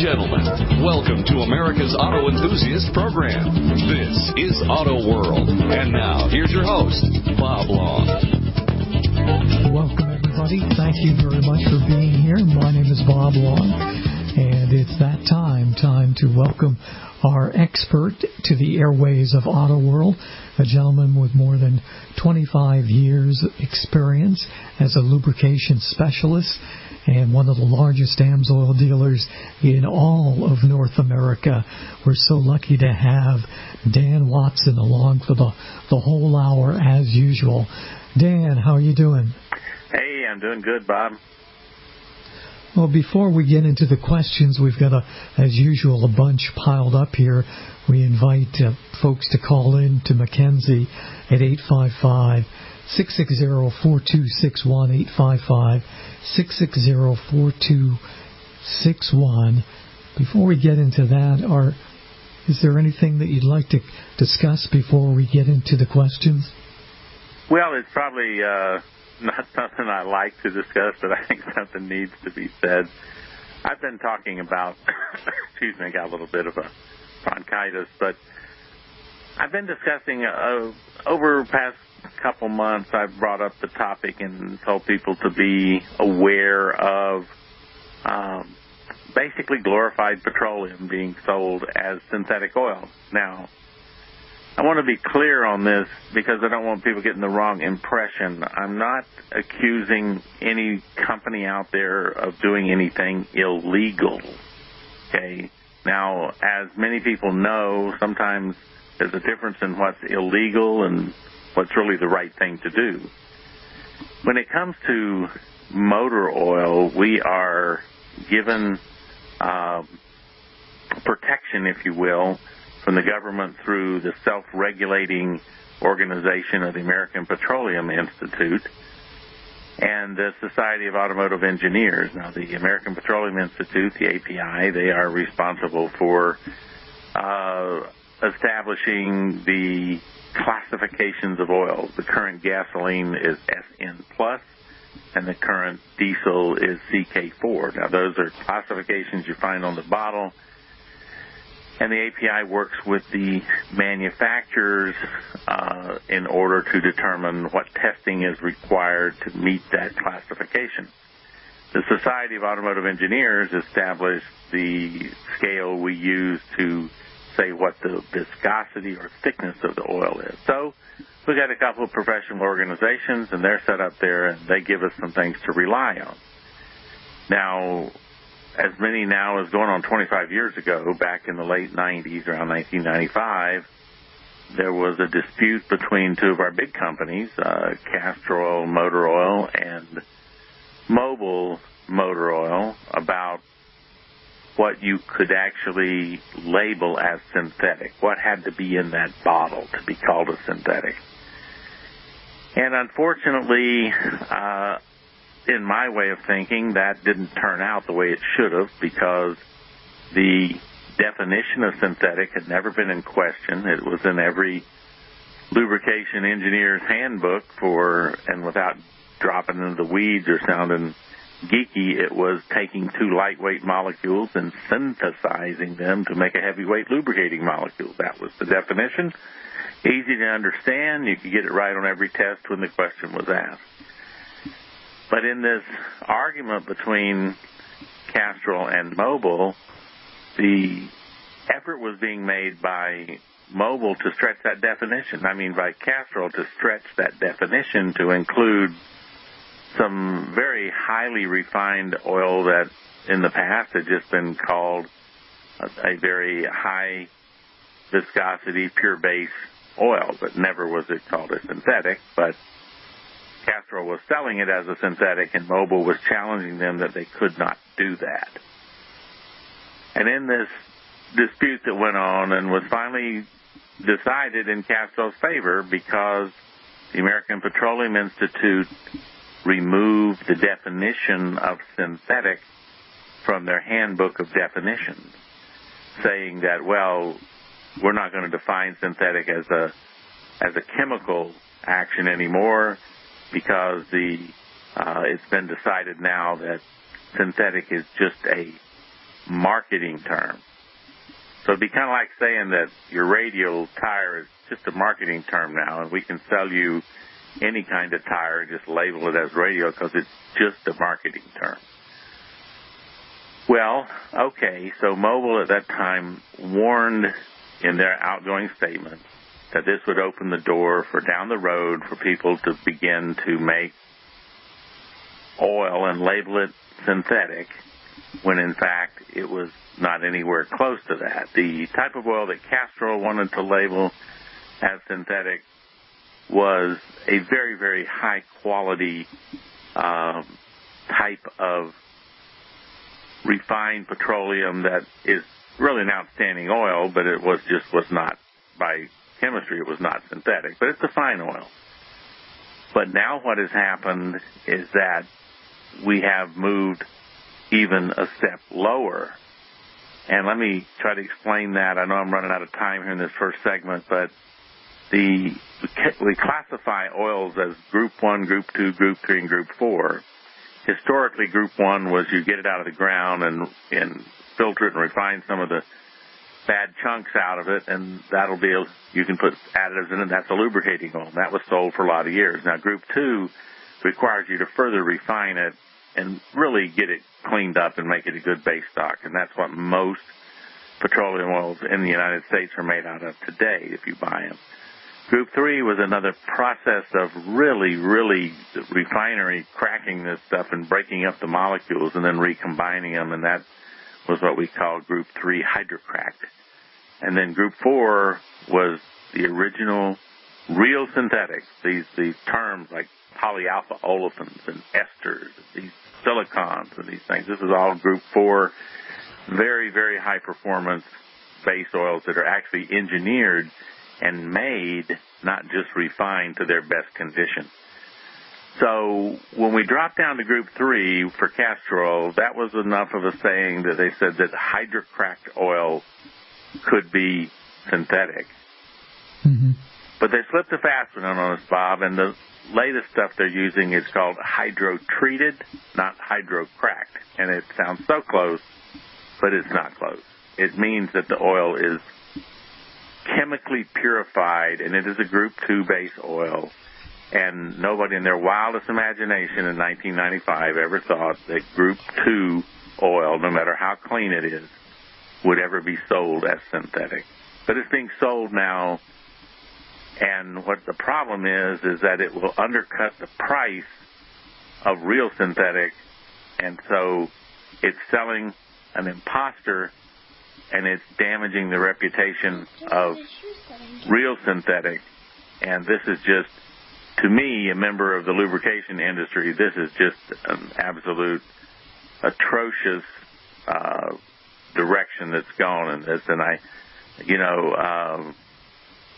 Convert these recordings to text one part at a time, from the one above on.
gentlemen, welcome to America's Auto Enthusiast Program. This is Auto World. And now, here's your host, Bob Long. Welcome, everybody. Thank you very much for being here. My name is Bob Long, and it's that time to welcome our expert to the airways of Auto World, a gentleman with more than 25 years experience as a lubrication specialist and one of the largest AMSOIL dealers in all of North America. We're so lucky to have Dan Watson along for the whole hour as usual. Dan, how are you doing? Hey, I'm doing good, Bob. Well, before we get into the questions, we've got, as usual, a bunch piled up here. We invite folks to call in to Mackenzie at 855-660-4261, 855-660-4261. Before we get into that, is there anything that you'd like to discuss before we get into the questions? Well, it's probably not something I like to discuss, but I think something needs to be said. I've been talking about, excuse me, I got a little bit of a bronchitis, but I've been discussing over the past couple months, I've brought up the topic and told people to be aware of basically glorified petroleum being sold as synthetic oil. Now, I want to be clear on this because I don't want people getting the wrong impression. I'm not accusing any company out there of doing anything illegal, okay? Now, as many people know, sometimes there's a difference in what's illegal and what's really the right thing to do. When it comes to motor oil, we are given protection, if you will, from the government through the self-regulating organization of the American Petroleum Institute and the Society of Automotive Engineers. Now, the American Petroleum Institute, the API, they are responsible for establishing the classifications of oil. The current gasoline is SN+, and the current diesel is CK4. Now, those are classifications you find on the bottle, and the API works with the manufacturers in order to determine what testing is required to meet that classification. The Society of Automotive Engineers established the scale we use to say what the viscosity or thickness of the oil is. So we got a couple of professional organizations, and they're set up there, and they give us some things to rely on. Now, as many now as going on 25 years ago, back in the late 90s, around 1995, there was a dispute between two of our big companies, Castor Oil Motor Oil and Mobil Motor Oil, about what you could actually label as synthetic, what had to be in that bottle to be called a synthetic. And unfortunately, in my way of thinking, that didn't turn out the way it should have, because the definition of synthetic had never been in question. It was in every lubrication engineer's handbook and without dropping into the weeds or sounding geeky, it was taking two lightweight molecules and synthesizing them to make a heavyweight lubricating molecule. That was the definition. Easy to understand. You could get it right on every test when the question was asked. But in this argument between Castrol and Mobil, the effort was being made by Mobil to stretch that definition. I mean, by Castrol to stretch that definition to include some very highly refined oil that in the past had just been called a very high viscosity, pure base oil, but never was it called a synthetic. But Castrol was selling it as a synthetic, and Mobil was challenging them that they could not do that. And in this dispute that went on and was finally decided in Castrol's favor, because the American Petroleum Institute removed the definition of synthetic from their handbook of definitions, saying that, well, we're not going to define synthetic as a chemical action anymore, because it's been decided now that synthetic is just a marketing term. So it'd be kind of like saying that your radial tire is just a marketing term now, and we can sell you any kind of tire and just label it as radial because it's just a marketing term. Well, okay, so Mobil at that time warned in their outgoing statement that this would open the door for down the road for people to begin to make oil and label it synthetic, when in fact it was not anywhere close to that. The type of oil that Castrol wanted to label as synthetic was a very, very high quality type of refined petroleum that is really an outstanding oil, but it was not, by chemistry, it was not synthetic. But it's a fine oil. But now what has happened is that we have moved even a step lower. And let me try to explain that. I know I'm running out of time here in this first segment, but we classify oils as Group 1, Group 2, Group 3, and Group 4. Historically, Group 1 was you get it out of the ground and filter it and refine some of the bad chunks out of it, and you can put additives in it. That's a lubricating oil. That was sold for a lot of years. Now, Group 2 requires you to further refine it and really get it cleaned up and make it a good base stock, and that's what most petroleum oils in the United States are made out of today if you buy them. Group 3 was another process of really, really refinery cracking this stuff and breaking up the molecules and then recombining them, and that was what we call Group 3 hydrocracked. And then Group 4 was the original real synthetics, these terms like polyalpha olefins and esters, these silicons and these things. This is all Group 4, very, very high performance base oils that are actually engineered and made, not just refined to their best condition. So when we dropped down to Group 3 for Castrol, that was enough of a saying that they said that hydrocracked oil could be synthetic. Mm-hmm. But they slipped a fast one on us, Bob, and the latest stuff they're using is called hydrotreated, not hydrocracked. And it sounds so close, but it's not close. It means that the oil is chemically purified, and it is a Group 2 base oil. And nobody in their wildest imagination in 1995 ever thought that Group 2 oil, no matter how clean it is, would ever be sold as synthetic. But it's being sold now, and what the problem is that it will undercut the price of real synthetic, and so it's selling an imposter, and it's damaging the reputation of real synthetic. And this is just, to me, a member of the lubrication industry, this is just an absolute atrocious direction that's gone in this. And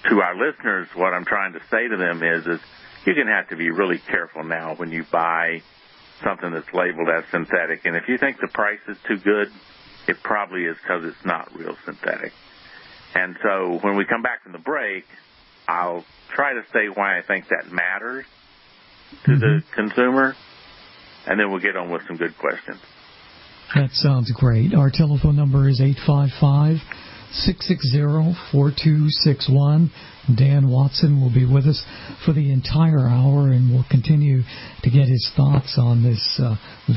to our listeners, what I'm trying to say to them is you're going to have to be really careful now when you buy something that's labeled as synthetic. And if you think the price is too good, it probably is because it's not real synthetic. And so when we come back from the break, I'll try to say why I think that matters to the consumer, and then we'll get on with some good questions. That sounds great. Our telephone number is 855-660-4261. Dan Watson will be with us for the entire hour, and we'll continue to get his thoughts on this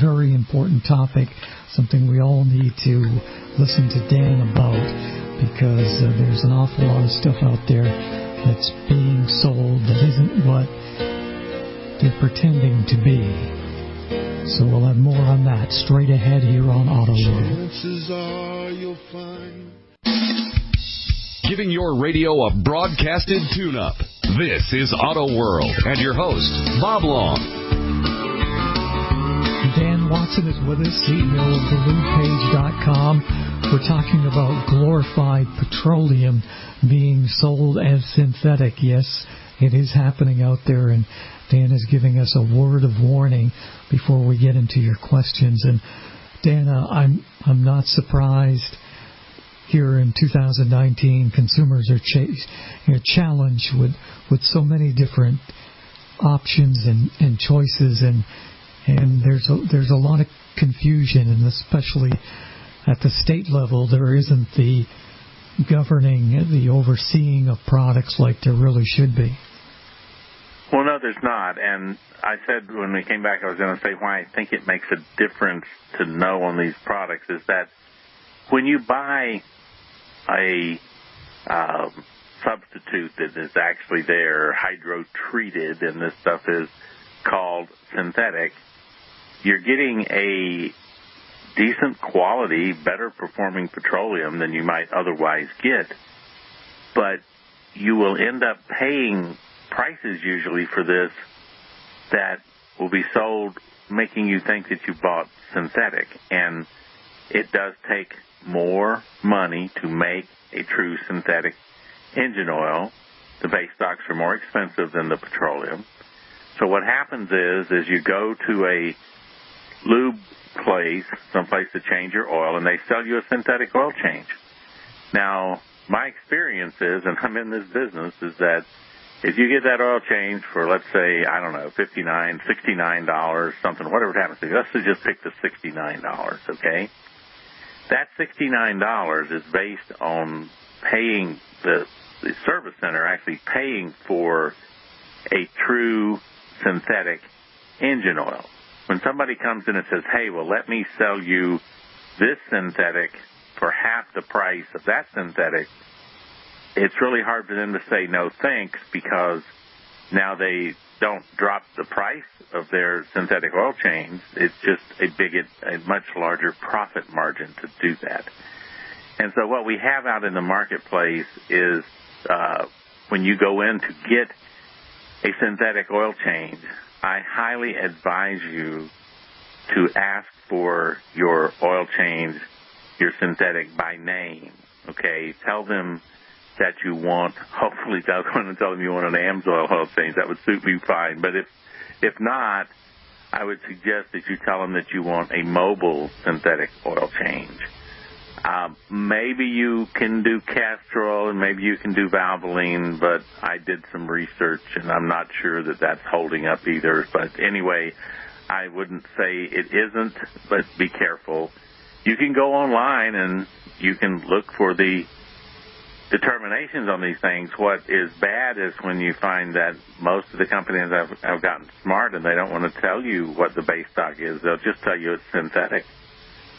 very important topic, something we all need to listen to Dan about, because there's an awful lot of stuff out there that's being sold that isn't what they're pretending to be. So we'll have more on that straight ahead here on Auto World. Chances are you'll find. Giving your radio a broadcasted tune-up. This is Auto World, and your host, Bob Long. Dan Watson is with us, CEO of TheLubePage.com. We're talking about glorified petroleum being sold as synthetic. Yes, it is happening out there, and Dan is giving us a word of warning before we get into your questions. And Dan, I'm not surprised. Here in 2019, consumers are challenged with so many different options and choices, and there's a lot of confusion, and especially at the state level, there isn't the governing, the overseeing of products like there really should be. Well, no, there's not. And I said when we came back, I was going to say why I think it makes a difference to know on these products is that when you buy a substitute that is actually there, hydrotreated, and this stuff is called synthetic, you're getting a decent quality, better performing petroleum than you might otherwise get. But you will end up paying prices usually for this that will be sold making you think that you bought synthetic. And it does take more money to make a true synthetic engine oil. The base stocks are more expensive than the petroleum. So what happens is you go to a lube place, someplace to change your oil, and they sell you a synthetic oil change. Now, my experience is, and I'm in this business, is that if you get that oil change for, let's say, I don't know, $59, $69, something, whatever it happens to be, let's just pick the $69, okay? That $69 is based on paying the service center actually paying for a true synthetic engine oil. When somebody comes in and says, hey, well, let me sell you this synthetic for half the price of that synthetic, it's really hard for them to say no thanks, because now they don't drop the price of their synthetic oil change. It's just a much larger profit margin to do that. And so what we have out in the marketplace is when you go in to get a synthetic oil change, I highly advise you to ask for your oil change, your synthetic, by name, okay? Tell them that you want, hopefully tell them you want an AMSOIL oil change. That would suit me fine. But if not, I would suggest that you tell them that you want a mobile synthetic oil change. Maybe you can do Castrol and maybe you can do Valvoline, but I did some research and I'm not sure that that's holding up either. But anyway, I wouldn't say it isn't, but be careful. You can go online and you can look for the determinations on these things. What is bad is when you find that most of the companies have gotten smart and they don't want to tell you what the base stock is. They'll just tell you it's synthetic.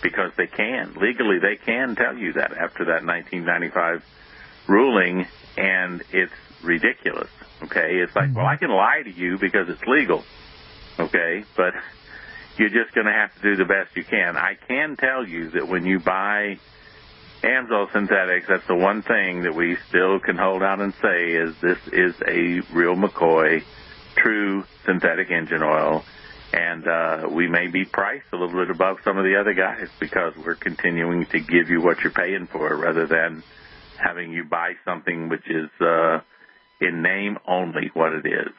Because they can. Legally, they can tell you that after that 1995 ruling, and it's ridiculous, okay? It's like, well, I can lie to you because it's legal, okay? But you're just going to have to do the best you can. I can tell you that when you buy AMSOIL synthetics, that's the one thing that we still can hold out and say is this is a real McCoy, true synthetic engine oil. And we may be priced a little bit above some of the other guys because we're continuing to give you what you're paying for rather than having you buy something which is in name only what it is.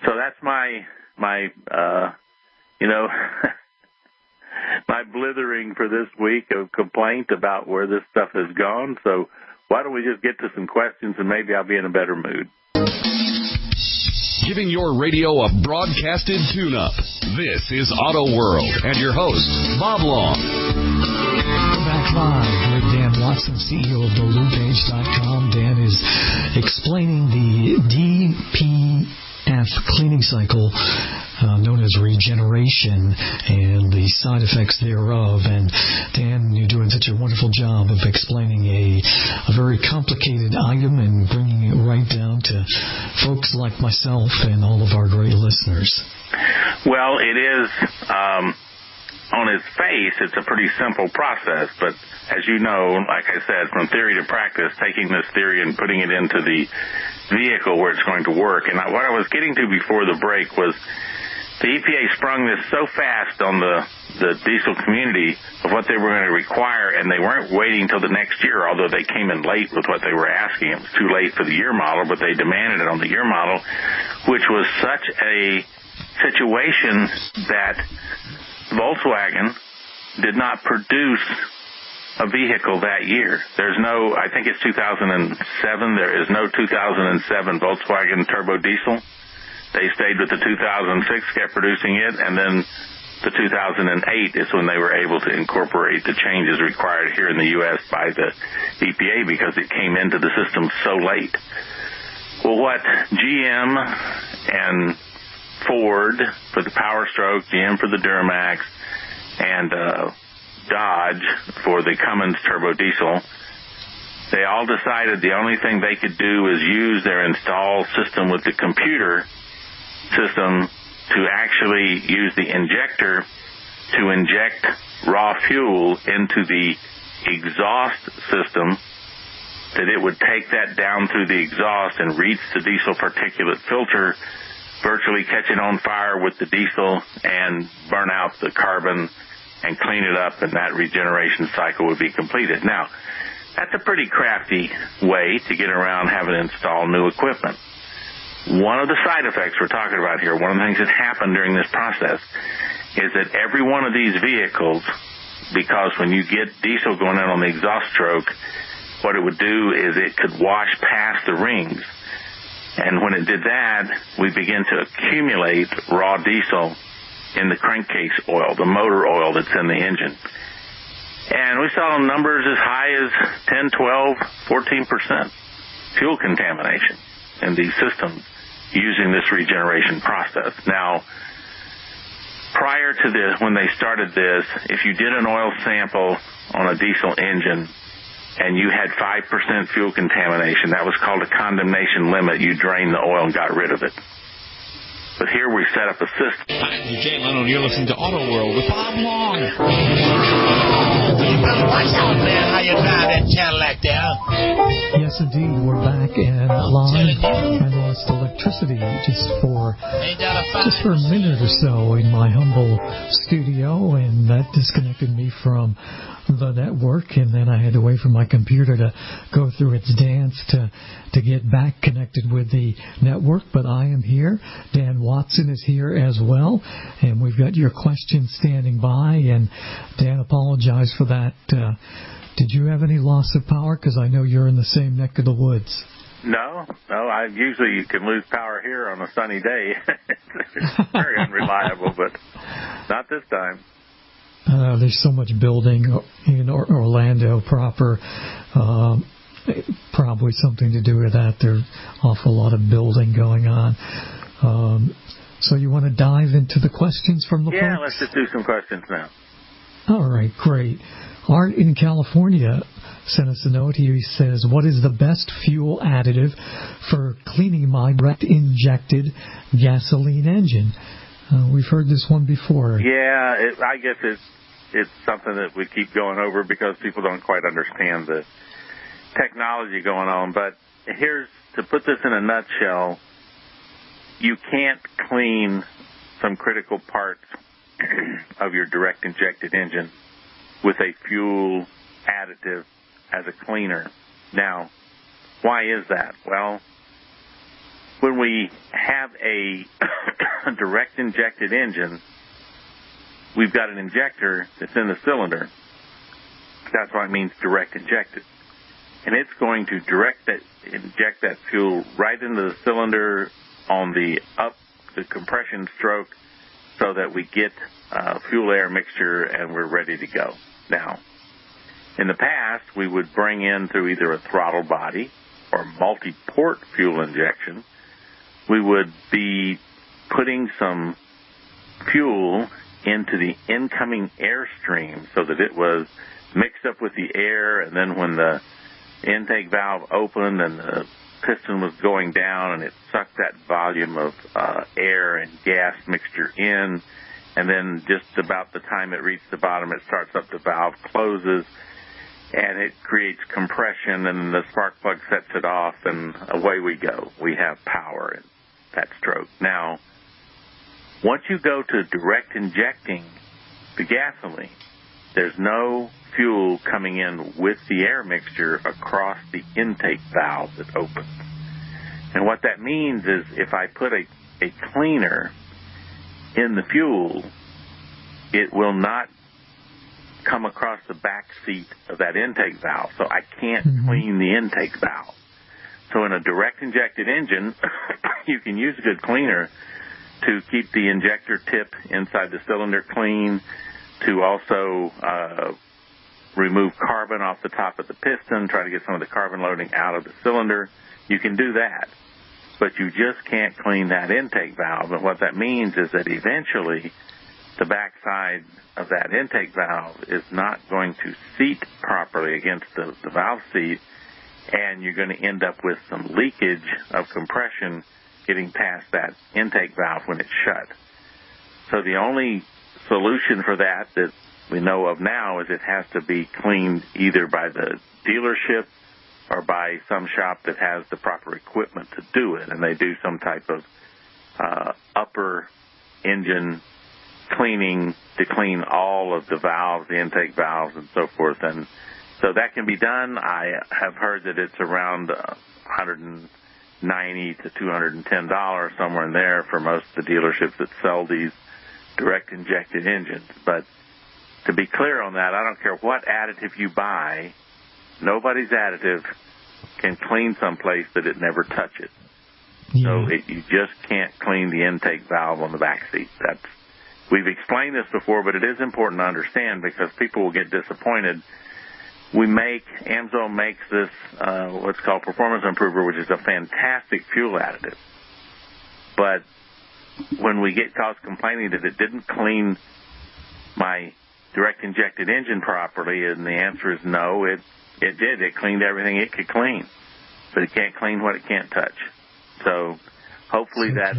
So that's my my blithering for this week of complaint about where this stuff has gone. So why don't we just get to some questions and maybe I'll be in a better mood. Giving your radio a broadcasted tune-up. This is Auto World and your host, Bob Long. We're back live with Dan Watson, CEO of BalloonPage.com. Dan is explaining the DPF cleaning cycle known as regeneration and the side effects thereof. And Dan, you're doing such a wonderful job of explaining a very complicated item and bringing it right down to folks like myself and all of our great listeners. Well, it is, on its face, it's a pretty simple process, but as you know, like I said, from theory to practice, taking this theory and putting it into the vehicle where it's going to work. And what I was getting to before the break was the EPA sprung this so fast on the diesel community of what they were going to require, and they weren't waiting until the next year, although they came in late with what they were asking. It was too late for the year model, but they demanded it on the year model, which was such a situation that Volkswagen did not produce a vehicle that year. There's no, I think it's 2007, there is no 2007 Volkswagen turbo diesel. They stayed with the 2006, kept producing it, and then the 2008 is when they were able to incorporate the changes required here in the U.S. by the EPA because it came into the system so late. Well, what GM and Ford for the Power Stroke, GM for the Duramax, and Dodge for the Cummins turbo diesel, they all decided the only thing they could do is use their installed system with the computer system to actually use the injector to inject raw fuel into the exhaust system, that it would take that down through the exhaust and reach the diesel particulate filter, virtually catch it on fire with the diesel and burn out the carbon and clean it up, and that regeneration cycle would be completed. Now, that's a pretty crafty way to get around having to install new equipment. One of the side effects we're talking about here, one of the things that happened during this process, is that every one of these vehicles, because when you get diesel going in on the exhaust stroke, what it would do is it could wash past the rings. And when it did that, we begin to accumulate raw diesel in the crankcase oil, the motor oil that's in the engine. And we saw numbers as high as 10, 12, 14% fuel contamination in these systems using this regeneration process. Now, prior to this, when they started this, if you did an oil sample on a diesel engine and you had 5% fuel contamination, that was called a condemnation limit. You drained the oil and got rid of it. But here we set up a system. Hi, this is Jay Leno, and you're listening to Auto World with Bob Long. Watch out, man. How you drive that Cadillac there? Yes, indeed. We're back and live. I lost electricity just for a minute or so in my humble studio, and that disconnected me from the network, and then I had to wait for my computer to go through its dance to get back connected with the network. But I am here. Dan Watson is here as well, and we've got your questions standing by. And Dan, apologize for that. Did you have any loss of power? Because I know you're in the same neck of the woods. No. Usually you can lose power here on a sunny day. It's very unreliable, but not this time. There's so much building in Orlando proper. Probably something to do with that. There's an awful lot of building going on. So you want to dive into the questions from the folks? Yeah, let's just do some questions now. All right, great. Art in California sent us a note. He says, what is the best fuel additive for cleaning my direct injected gasoline engine? We've heard this one before. Yeah, I guess it's something that we keep going over because people don't quite understand the technology going on. But here's, to put this in a nutshell, you can't clean some critical parts of your direct injected engine with a fuel additive as a cleaner. Now, why is that? Well, when we have a direct injected engine, we've got an injector that's in the cylinder. That's why it means direct injected. And it's going to inject that fuel right into the cylinder on the compression stroke so that we get fuel-air mixture and we're ready to go. Now, in the past, we would bring in through either a throttle body or multi-port fuel injection, we would be putting some fuel into the incoming air stream so that it was mixed up with the air, and then when the intake valve opened and the piston was going down and it sucked that volume of air and gas mixture in, and then just about the time it reached the bottom, it starts up, the valve closes, and it creates compression, and the spark plug sets it off, and away we go. We have power in that stroke. Now, once you go to direct injecting the gasoline, there's no fuel coming in with the air mixture across the intake valve that opens. And what that means is if I put a cleaner in the fuel, it will not come across the back seat of that intake valve, so I can't clean the intake valve. So in a direct injected engine, you can use a good cleaner, to keep the injector tip inside the cylinder clean, to also remove carbon off the top of the piston, try to get some of the carbon loading out of the cylinder. You can do that, but you just can't clean that intake valve. And what that means is that eventually the backside of that intake valve is not going to seat properly against the valve seat, and you're going to end up with some leakage of compression getting past that intake valve when it's shut. So the only solution for that we know of now is it has to be cleaned either by the dealership or by some shop that has the proper equipment to do it, and they do some type of upper engine cleaning to clean all of the valves, the intake valves, and so forth. And so that can be done. I have heard that it's around $190 to $210, somewhere in there, for most of the dealerships that sell these direct injected engines. But to be clear on that, I don't care what additive you buy, nobody's additive can clean someplace that it never touches. Yeah. So you just can't clean the intake valve on the back seat. We've explained this before, but it is important to understand because people will get disappointed. AMSOIL makes this what's called Performance Improver, which is a fantastic fuel additive. But when we get calls complaining that it didn't clean my direct injected engine properly, and the answer is no, it did. It cleaned everything it could clean, but it can't clean what it can't touch. So hopefully that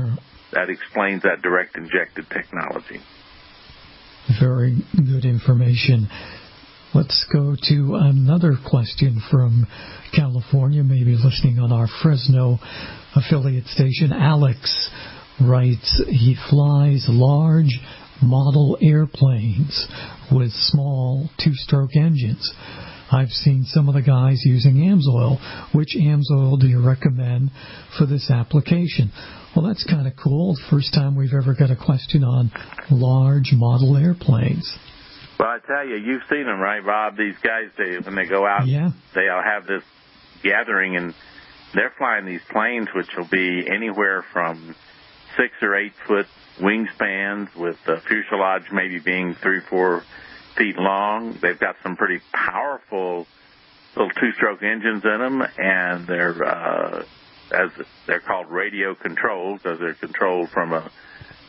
explains that direct injected technology. Very good information. Let's go to another question from California, maybe listening on our Fresno affiliate station. Alex writes he flies large model airplanes with small two-stroke engines. I've seen some of the guys using AMSOIL. Which AMSOIL do you recommend for this application? Well, that's kind of cool. First time we've ever got a question on large model airplanes. Well, I tell you, you've seen them, right, Bob? These guys, when they go out, they'll have this gathering, and they're flying these planes which will be anywhere from 6 or 8 foot wingspans with the fuselage maybe being 3 or 4 feet long. They've got some pretty powerful little two-stroke engines in them, and they're called radio controls, because they're controlled from a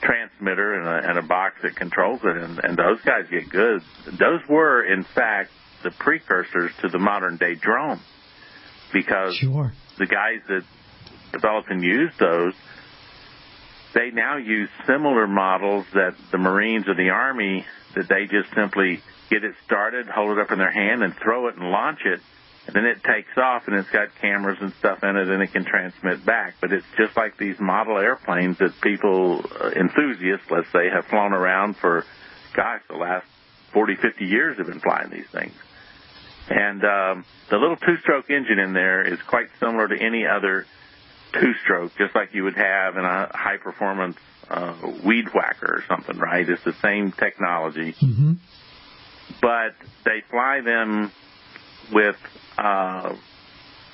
transmitter and a box that controls it, and those guys get good. Those were, in fact, the precursors to the modern-day drone, because the guys that developed and used those, they now use similar models that the Marines or the Army, that they just simply get it started, hold it up in their hand, and throw it and launch it, and then it takes off, and it's got cameras and stuff in it, and it can transmit back. But it's just like these model airplanes that people, enthusiasts, let's say, have flown around for, the last 40, 50 years have been flying these things. And the little two-stroke engine in there is quite similar to any other two-stroke, just like you would have in a high-performance weed whacker or something, right? It's the same technology. Mm-hmm. But they fly them with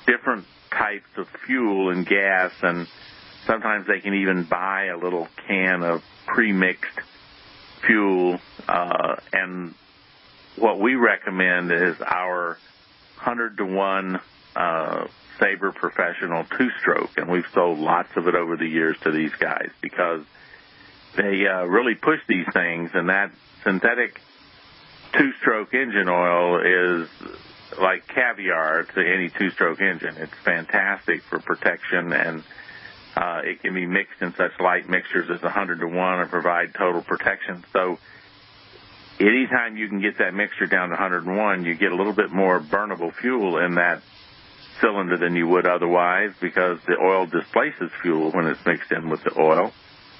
different types of fuel and gas, and sometimes they can even buy a little can of pre-mixed fuel. And what we recommend is our 100-to-1 Sabre Professional two-stroke, and we've sold lots of it over the years to these guys because they really push these things, and that synthetic two-stroke engine oil is like caviar to any two-stroke engine. It's fantastic for protection, and it can be mixed in such light mixtures as 100-to-1 and provide total protection. So anytime you can get that mixture down to 101, you get a little bit more burnable fuel in that cylinder than you would otherwise, because the oil displaces fuel when it's mixed in with the oil.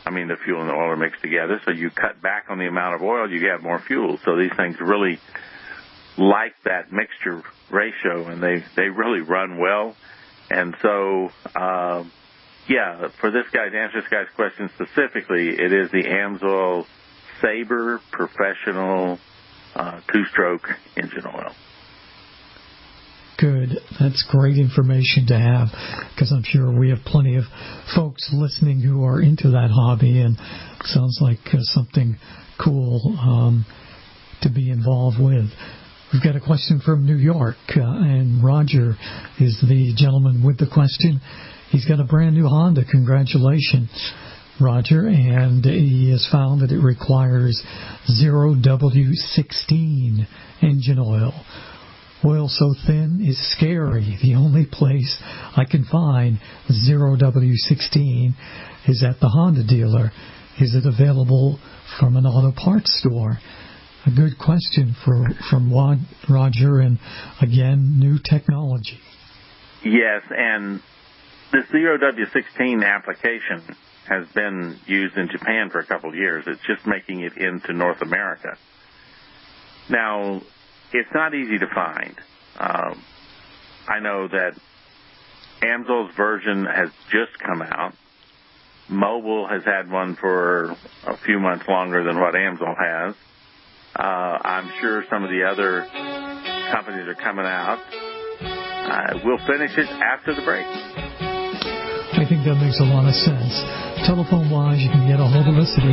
The fuel and the oil are mixed together, so you cut back on the amount of oil, you get more fuel. So these things really like that mixture ratio, and they really run well. And so, for this guy, to answer this guy's question specifically, it is the AMSOIL Sabre Professional two-stroke engine oil. good. That's great information to have, because I'm sure we have plenty of folks listening who are into that hobby, and sounds like something cool to be involved with. We've got a question from New York, and Roger is the gentleman with the question. He's got a brand new Honda. Congratulations, Roger. And he has found that it requires 0W16 engine oil. Oil so thin is scary. The only place I can find 0W16 is at the Honda dealer. Is it available from an auto parts store? A good question from Roger, and again, new technology. Yes, and this 0W16 application has been used in Japan for a couple of years. It's just making it into North America. Now, it's not easy to find. I know that Amsoil's version has just come out. Mobil has had one for a few months longer than what Amsoil has. I'm sure some of the other companies are coming out. We'll finish it after the break. I think that makes a lot of sense. Telephone-wise, you can get a hold of us at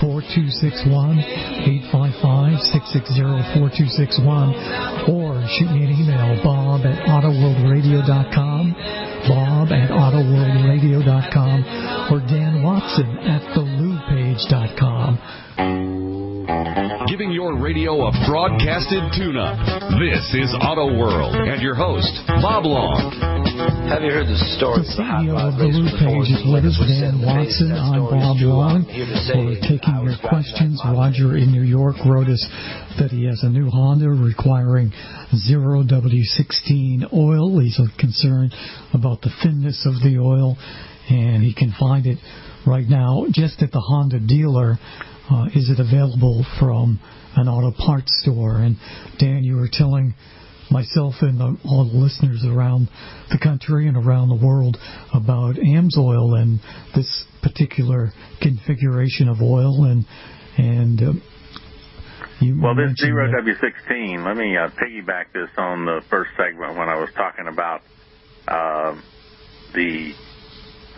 855-660-4261, 855-660-4261, or shoot me an email, bob@autoworldradio.com, bob@autoworldradio.com, or Dan Watson at thelubepage.com. Giving your radio a broadcasted tune-up. This is Auto World, and your host, Bob Long. Have you heard the story? The CEO of the Lube Page is with us, Dan Watson. I'm Bob Long. We're taking your questions. Roger in New York wrote us that he has a new Honda requiring 0W16 oil. He's concerned about the thinness of the oil, and he can find it right now just at the Honda dealer. Is it available from an auto parts store? And Dan, you were telling myself and all the listeners around the country and around the world about Amsoil and this particular configuration of oil, and well, this 0W16, let me piggyback this on the first segment when I was talking about the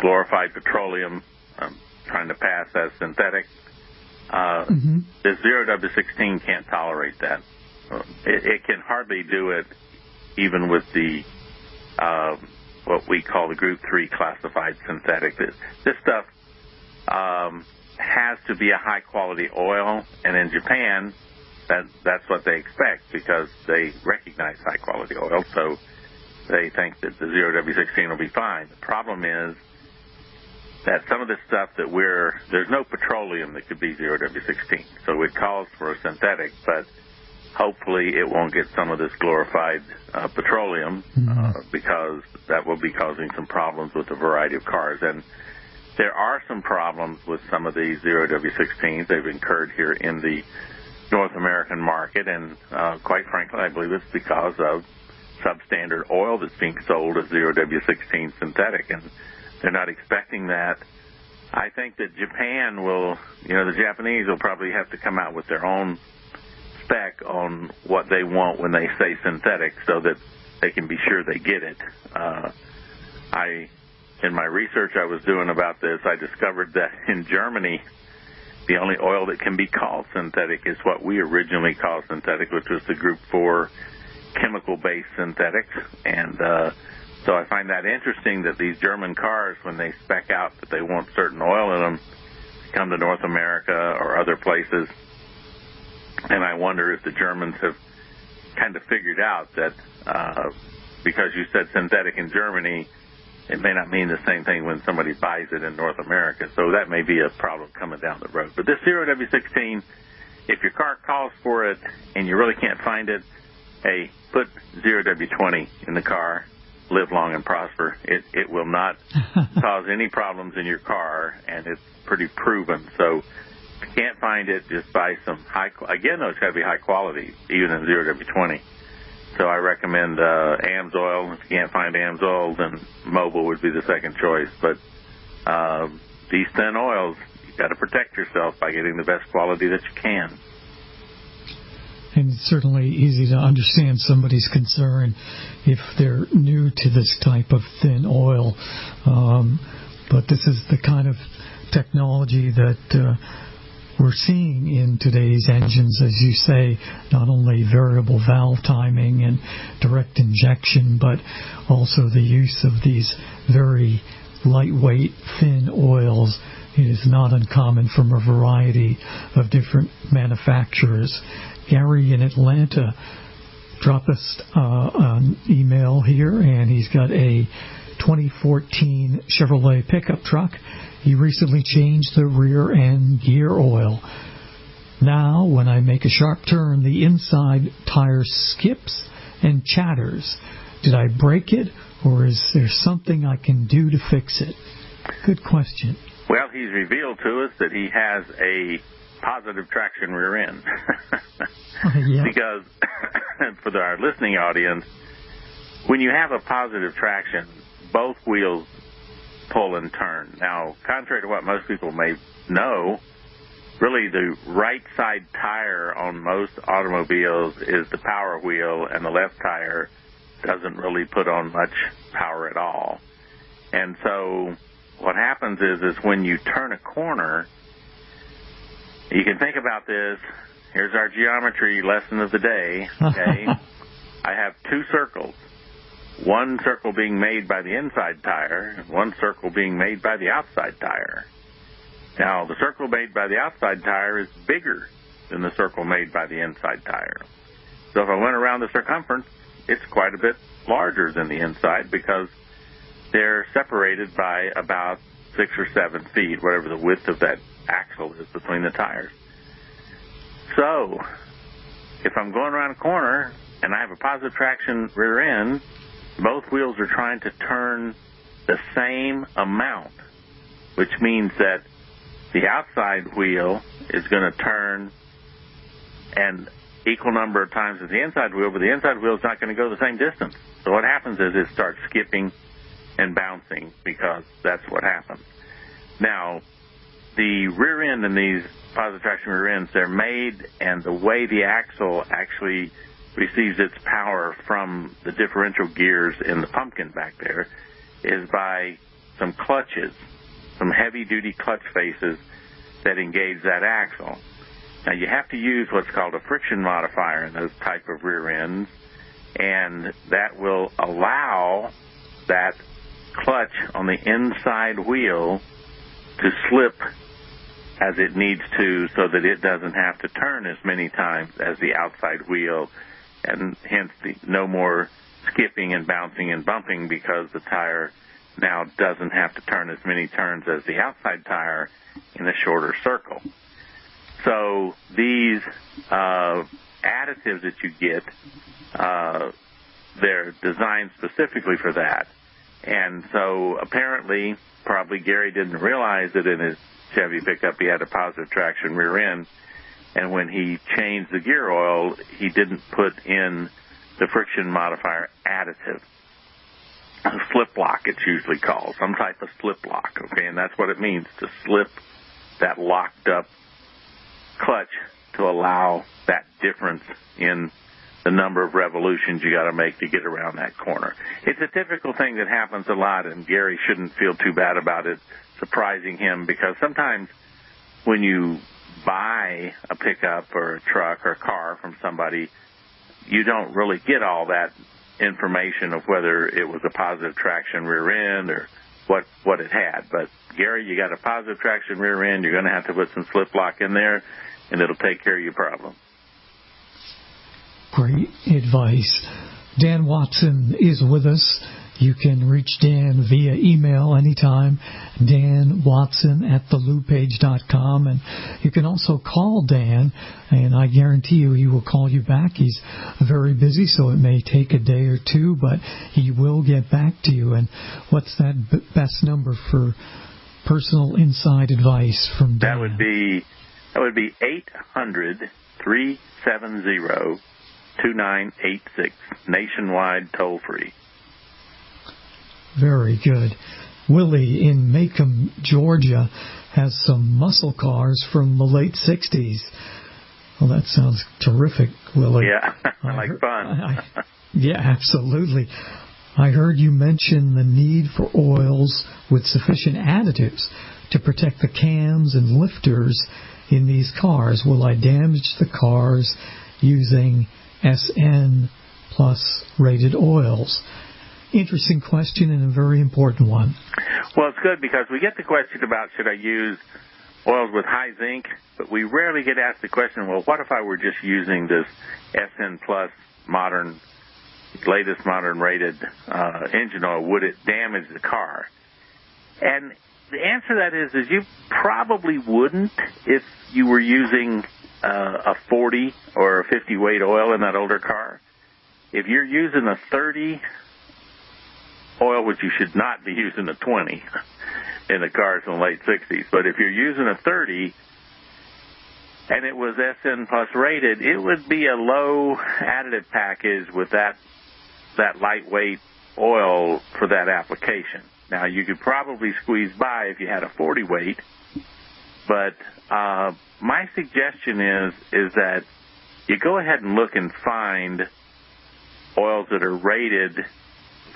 glorified petroleum trying to pass as synthetic. This 0W16 can't tolerate that. It can hardly do it even with the what we call the Group 3 classified synthetic. This stuff has to be a high-quality oil, and in Japan, that's what they expect because they recognize high-quality oil, so they think that the 0W16 will be fine. The problem is that some of the stuff that there's no petroleum that could be 0W16, so it calls for a synthetic, but hopefully it won't get some of this glorified petroleum because that will be causing some problems with a variety of cars. And there are some problems with some of these 0W16s. They've incurred here in the North American market, and quite frankly, I believe it's because of substandard oil that's being sold as 0W16 synthetic, and they're not expecting that. I think that Japan will, the Japanese will probably have to come out with their own spec on what they want when they say synthetic so that they can be sure they get it. In my research I was doing about this, I discovered that in Germany, the only oil that can be called synthetic is what we originally called synthetic, which was the Group 4 chemical-based synthetics. And so I find that interesting that these German cars, when they spec out that they want certain oil in them, come to North America or other places. And I wonder if the Germans have kind of figured out that because you said synthetic in Germany, it may not mean the same thing when somebody buys it in North America. So that may be a problem coming down the road. But this 0W16, if your car calls for it and you really can't find it, hey, put 0W20 in the car. Live long and prosper. It will not cause any problems in your car, and it's pretty proven. So if you can't find it, just buy some those Chevy high quality, even in 0W20. So I recommend Amsoil. If you can't find Amsoil, then Mobil would be the second choice. But these thin oils, you got to protect yourself by getting the best quality that you can. And it's certainly easy to understand somebody's concern if they're new to this type of thin oil. But this is the kind of technology that we're seeing in today's engines, as you say, not only variable valve timing and direct injection, but also the use of these very lightweight, thin oils. It is not uncommon from a variety of different manufacturers. Gary in Atlanta dropped us an email here, and he's got a 2014 Chevrolet pickup truck. He recently changed the rear end gear oil. Now, when I make a sharp turn, the inside tire skips and chatters. Did I break it, or is there something I can do to fix it? Good question. Well, he's revealed to us that he has a positive traction rear end. Yeah. Because, for our listening audience, when you have a positive traction, both wheels pull and turn. Now, contrary to what most people may know, really the right side tire on most automobiles is the power wheel, and the left tire doesn't really put on much power at all. And so what happens is when you turn a corner, you can think about this. Here's our geometry lesson of the day. Okay, I have two circles. One circle being made by the inside tire, and one circle being made by the outside tire. Now, the circle made by the outside tire is bigger than the circle made by the inside tire. So if I went around the circumference, it's quite a bit larger than the inside because they're separated by about 6 or 7 feet, whatever the width of that axle is between the tires. So if I'm going around a corner and I have a positive traction rear end, both wheels are trying to turn the same amount, which means that the outside wheel is going to turn an equal number of times as the inside wheel, but the inside wheel is not going to go the same distance. So what happens is it starts skipping and bouncing because that's what happens. Now, the rear end in these positive traction rear ends, they're made, and the way the axle actually receives its power from the differential gears in the pumpkin back there is by some clutches, some heavy-duty clutch faces that engage that axle. Now, you have to use what's called a friction modifier in those type of rear ends, and that will allow that clutch on the inside wheel to slip as it needs to so that it doesn't have to turn as many times as the outside wheel, and hence no more skipping and bouncing and bumping because the tire now doesn't have to turn as many turns as the outside tire in a shorter circle. So these additives that you get, they're designed specifically for that. And so apparently, probably Gary didn't realize that in his Chevy pickup he had a positive traction rear end, and when he changed the gear oil, he didn't put in the friction modifier additive. A slip lock, it's usually called, some type of slip lock, okay, and that's what it means, to slip that locked up clutch to allow that difference in the number of revolutions you got to make to get around that corner. It's a typical thing that happens a lot, and Gary shouldn't feel too bad about it surprising him, because sometimes when you buy a pickup or a truck or a car from somebody, you don't really get all that information of whether it was a positive traction rear end or what it had. But Gary, you got a positive traction rear end, you're going to have to put some slip lock in there, and it'll take care of your problem. Great advice. Dan Watson is with us. You can reach Dan via email anytime, danwatson@thelubepage.com, and you can also call Dan, and I guarantee you he will call you back. He's very busy, so it may take a day or two, but he will get back to you. And what's that best number for personal inside advice from Dan? That would be 800-370-2986, nationwide toll-free. Very good. Willie in Macomb, Georgia, has some muscle cars from the late 60s. Well, that sounds terrific, Willie. Yeah, like fun. Yeah, absolutely. I heard you mention the need for oils with sufficient additives to protect the cams and lifters in these cars. Will I damage the cars using SN plus rated oils? Interesting question and a very important one. Well, it's good because we get the question about should I use oils with high zinc, but we rarely get asked the question, well, what if I were just using this SN plus latest modern rated engine oil? Would it damage the car? And the answer to that is you probably wouldn't if you were using a 40 or a 50 weight oil in that older car. If you're using a 30 oil, which you should not be using a 20 in the cars in the late 60s, but if you're using a 30 and it was SN plus rated, it would be a low additive package with that lightweight oil for that application. Now, you could probably squeeze by if you had a 40 weight, but my suggestion is that you go ahead and look and find oils that are rated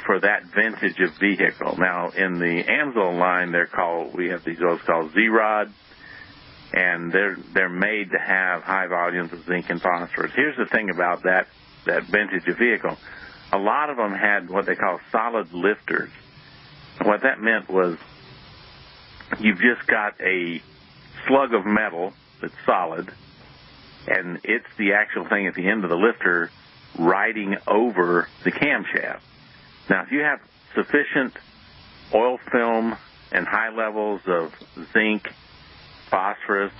for that vintage of vehicle. Now, in the Amsoil line, we have these oils called Z-Rod, and they're made to have high volumes of zinc and phosphorus. Here's the thing about that vintage of vehicle. A lot of them had what they call solid lifters. What that meant was you've just got a slug of metal that's solid, and it's the actual thing at the end of the lifter riding over the camshaft. Now, if you have sufficient oil film and high levels of zinc, phosphorus,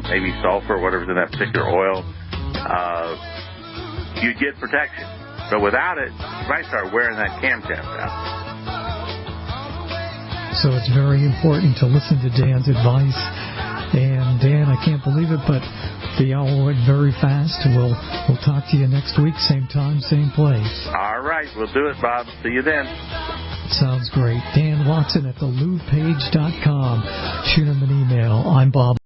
maybe sulfur, whatever's in that particular oil, you get protection. But without it, you might start wearing that camshaft out. So it's very important to listen to Dan's advice. And Dan, I can't believe it, but the hour went very fast. We'll talk to you next week, same time, same place. All right, we'll do it, Bob. See you then. Sounds great. Dan Watson at thelubepage.com. Shoot him an email. I'm Bob.